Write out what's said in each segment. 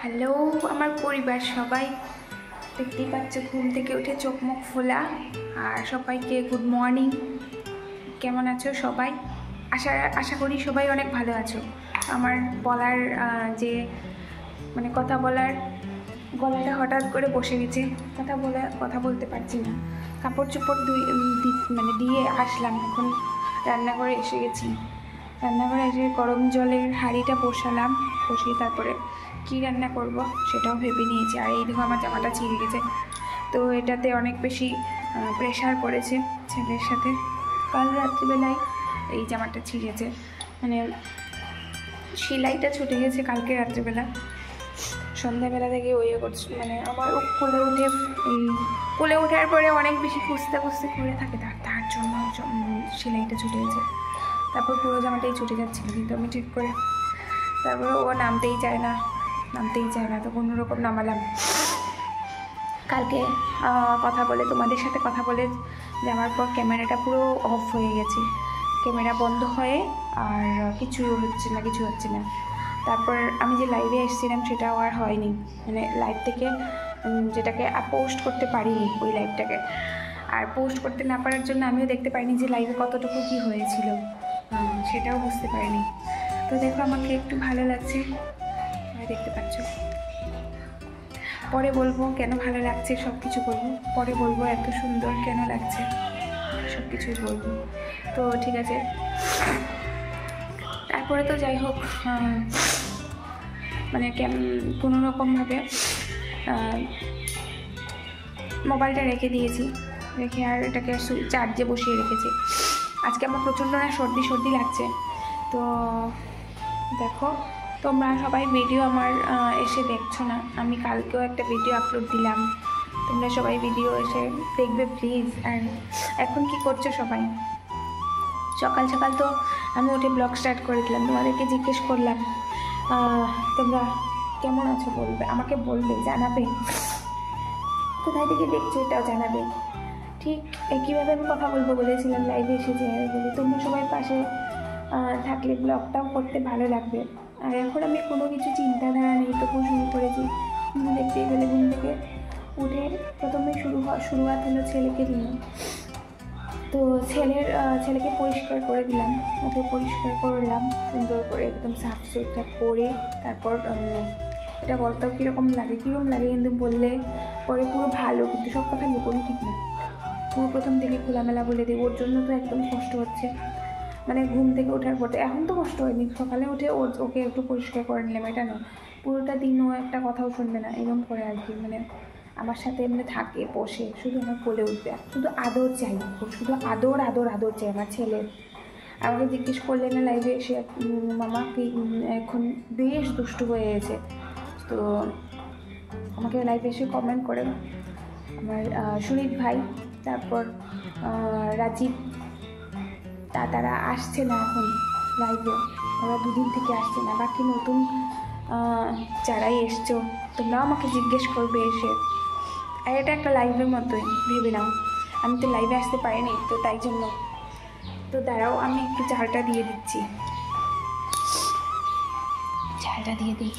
Hello আমার পরিবার সবাই, দেখতেই পাচ্ছ ঘুম থেকে উঠে চোখ মুখ ফোলা। আর সবাইকে গুড মর্নিং। কেমন আছো সবাই? আশা করি সবাই অনেক ভালো আছো। আমার বলার যে কথা বলার গলাটা হঠাৎ করে বসে গেছে, কথা বলতে পারছি না। কাপড় চোপড় দিয়ে আসলাম, এখন রান্নাঘরে এসে গেছি। রান্নাঘরে এসে গরম জলের হাঁড়িটা বসালাম, বসিয়ে তারপরে কী রান্না করব সেটাও ভেবে নিয়েছি। আর এই দেখো আমার জামাটা ছিঁড়ে গেছে, তো এটাতে অনেক বেশি প্রেশার পড়েছে ছেলের সাথে। কাল রাত্রিবেলায় এই জামাটা ছিঁড়েছে, সেলাইটা ছুটে গেছে কালকে রাত্রিবেলা। সন্ধ্যাবেলা থেকে করছে, আমার কোলে ওঠার পরে অনেক বেশি খুঁজতে করে থাকে, তার জন্য সেলাইটা ছুটে গেছে। তারপর পুরো জামাটাই ছুটে যাচ্ছিল, কিন্তু আমি ঠিক করে তারপরে ও নামতেই চায় না, তো কোনোরকম নামালাম। কালকে তোমাদের সাথে কথা বলে যাওয়ার পর ক্যামেরাটা পুরো অফ হয়ে গেছে, ক্যামেরা বন্ধ হয়ে আর কিছু হচ্ছে না। তারপর আমি যে লাইভে এসেছিলাম সেটাও আর হয়নি, লাইভ থেকে যেটাকে পোস্ট করতে পারি ওই লাইভটাকে, আর পোস্ট করতে না পারার জন্য আমিও দেখতে পাইনি যে লাইভে কতটুকু কী হয়েছিল, সেটাও বুঝতে পারিনি। তো দেখো আমাকে একটু ভালো লাগছে, দেখতে পাচ্ছ। পরে বলবো কেন ভালো লাগছে, সব কিছু বলবো পরে, বলবো এত সুন্দর কেন লাগছে, সব কিছুই বলবো। তো ঠিক আছে, তারপরে তো যাই হোক, কোনোরকমভাবে মোবাইলটা রেখে দিয়েছি, রেখে আর এটাকে চার্জে বসিয়ে রেখেছি। আজকে আমার প্রচণ্ড সর্দি লাগছে। তো দেখো তোমরা সবাই ভিডিও আমার এসে দেখছো না, আমি কালকেও একটা ভিডিও আপলোড দিলাম, তোমরা সবাই ভিডিও এসে দেখবে প্লিজ। আর এখন কি করছো সবাই? সকাল সকাল তো আমি উঠে ব্লগ স্টার্ট করে দিলাম, তোমাদেরকে জিজ্ঞেস করলাম তোমরা কেমন আছো, আমাকে বলবে, জানাবে, কোথায় থেকে দেখছো এটাও জানাবে। ঠিক একইভাবে আমি কথা বলবো বলেছিলাম লাইভে এসে, যে বলি তোমরা সবাই পাশে থাকলে ব্লগটাও করতে ভালো লাগবে। আর এখন আমি কোনো কিছু চিন্তাধারা নেই, তবুও শুরু করেছি। দেখতেই পেলে ঘুম থেকে উঠে প্রথমে শুরুয়াত হলো ছেলেকে দিয়ে। তো ছেলেকে পরিষ্কার করে দিলাম, ওকে পরিষ্কার করলাম সুন্দর করে, একদম সাফ সুতরা করে। তারপর এটা বলতে কীরকম লাগে কিন্তু বললে পরে পুরো ভালো, কিন্তু সব কথা লুকোনো ঠিক না, পুরো প্রথম থেকে খোলামেলা বলে দিই। ওর জন্য তো একদম কষ্ট হচ্ছে, ঘুম থেকে ওঠার পর। এখন তো কষ্ট হয়নি, সকালে উঠে ওকে একটু পরিষ্কার করে নিলাম, এটা নয় পুরোটা দিন ও একটা কথাও শুনবে না, এরকম করে আর কি। আমার সাথে থাকে বসে, শুধু আমার কোলে উঠবে, শুধু আদর চাই, শুধু আদর চাই আমার ছেলের। আমাকে জিজ্ঞেস করলে না লাইভে এসে, মামা কি এখন বেশ দুষ্টু হয়ে গেছে। তো আমাকে লাইভে এসে কমেন্ট করে আমার সুরিত ভাই, তারপর রাজীব, তারা আসছে না এখন লাইভে, ওরা দুদিন থেকে আসছে না। বাকি নতুন যারাই এসছো তোমরাও আমাকে জিজ্ঞেস করবে এসে, আর এটা একটা লাইভের মতোই ভেবে নাও। আমি তো লাইভে আসতে পারিনি, তো তাই জন্য। তো দাঁড়াও আমি একটু ঝালটা দিয়ে দিচ্ছি, ঝালটা দিয়ে দিই।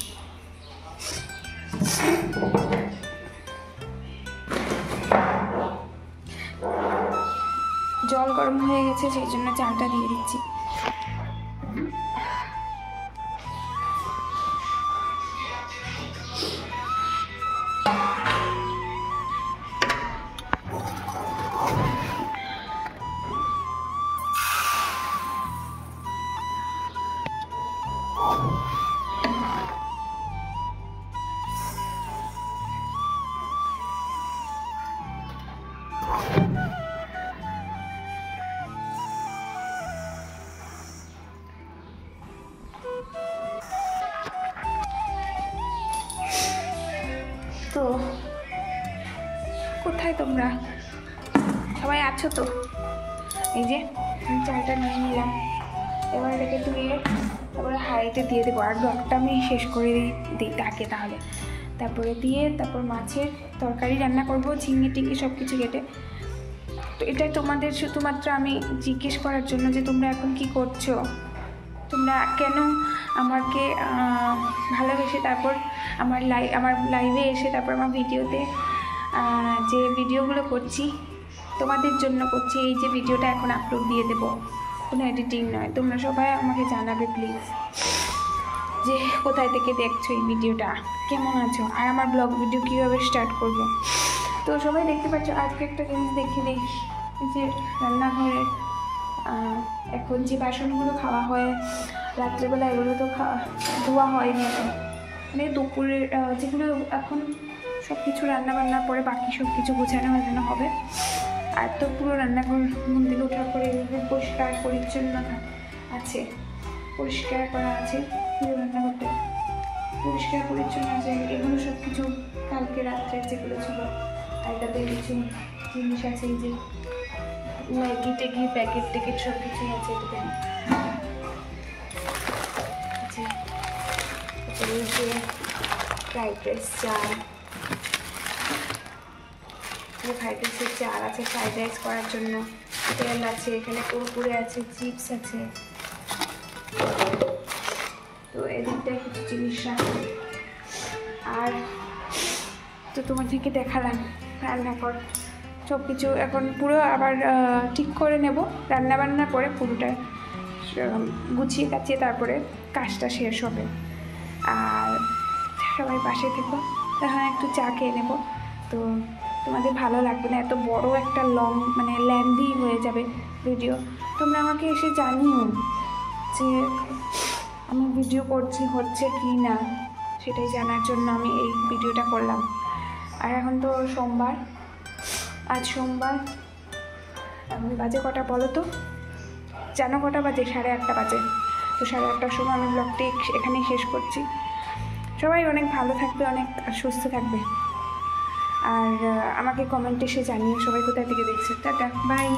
জল গরম হয়ে গেছে, সেই জন্য চালটা দিয়ে দিচ্ছি। তো কোথায় তোমরা সবাই আছো? তো এই যে চালটা নিয়ে নিলাম, এবার এটাকে ধুয়ে তারপরে হাঁড়িতে দিয়ে দেবো। আর ব্লগটা আমি শেষ করে দিই তাকে, তাহলে তারপর মাছের তরকারি রান্না করবো, ঝিঙে টিঙে সব কিছু কেটে। তো এটা তোমাদের শুধুমাত্র আমি জিজ্ঞেস করার জন্য যে তোমরা এখন কি করছো, তোমরা কেন আমাকে ভালোবেসে তারপর আমার লাইভে এসে তারপর আমার ভিডিওতে যে ভিডিওগুলো করছি তোমাদের জন্য করছি, এই যে ভিডিওটা এখন আপলোড দিয়ে দেবো, কোনো এডিটিং নয়, তোমরা সবাই আমাকে জানাবে প্লিজ যে কোথায় থেকে দেখছো এই ভিডিওটা, কেমন আছো, আর আমার ব্লগ ভিডিও কীভাবে স্টার্ট করব। তো সবাই দেখতে পাচ্ছ আজকে একটা জিনিস দেখিয়ে দিই, যে রান্নাঘরে এখন যে বাসনগুলো খাওয়া হয় রাত্রেবেলা, এগুলো তো ধোয়া হয়নি এখন, মানে দুপুরের যেগুলো এখন সব কিছু রান্নাবান্নার পরে বাকি সব কিছু গোছানো হবে। আর তো পুরো রান্নাঘর ঘুম থেকে ওঠার পরে এভাবে পরিষ্কার পরিচ্ছন্ন আছে, পরিষ্কার করা আছে, পুরো রান্নাঘরটা পরিষ্কার পরিচ্ছন্ন আছে। এগুলো সব কিছু কালকে রাত্রে যেগুলো ছিল, আর এটাতে কিছু জিনিস আছে, এই যে ম্যাগি টেগি প্যাকেট টেকেট সব কিছুই আছে এটাতে। এই যে ফ্রাইড রাইস চাল, ফ্রাইড রাইসের চাল আছে ফ্রাইড রাইস করার জন্য, তেল আছে, এখানে কুরকুরে আছে, চিপস আছে। তো এদিকটায় কিছু জিনিস রাখি। আর তো তোমাদেরকে দেখালাম রান্নাঘর সব কিছু, এখন পুরো আবার ঠিক করে নেব রান্নাবান্নার পরে, পুরোটা গুছিয়ে কাচিয়ে তারপরে কাজটা শেষ হবে। আর সবাই পাশে থেকো, তখন একটু চা খেয়ে নেব। তো তোমাদের ভালো লাগবে না, এত বড় একটা মানে ল্যান্দি হয়ে যাবে ভিডিও। তোমরা আমাকে এসে জানিও যে আমি ভিডিও করছি হচ্ছে কি না, সেটাই জানার জন্য আমি এই ভিডিওটা করলাম। আর এখন তো সোমবার, আজ সোমবার, এখন বাজে কটা বলো তো, জানো কটা বাজে? 8:30 বাজে। তো 8:30টার সময় আমি ব্লগটি এখানেই শেষ করছি। সবাই অনেক ভালো থাকবে, অনেক সুস্থ থাকবে, আর আমাকে কমেন্টে এসে জানিও সবাই কোথায় থেকে দেখছে। Tata, by.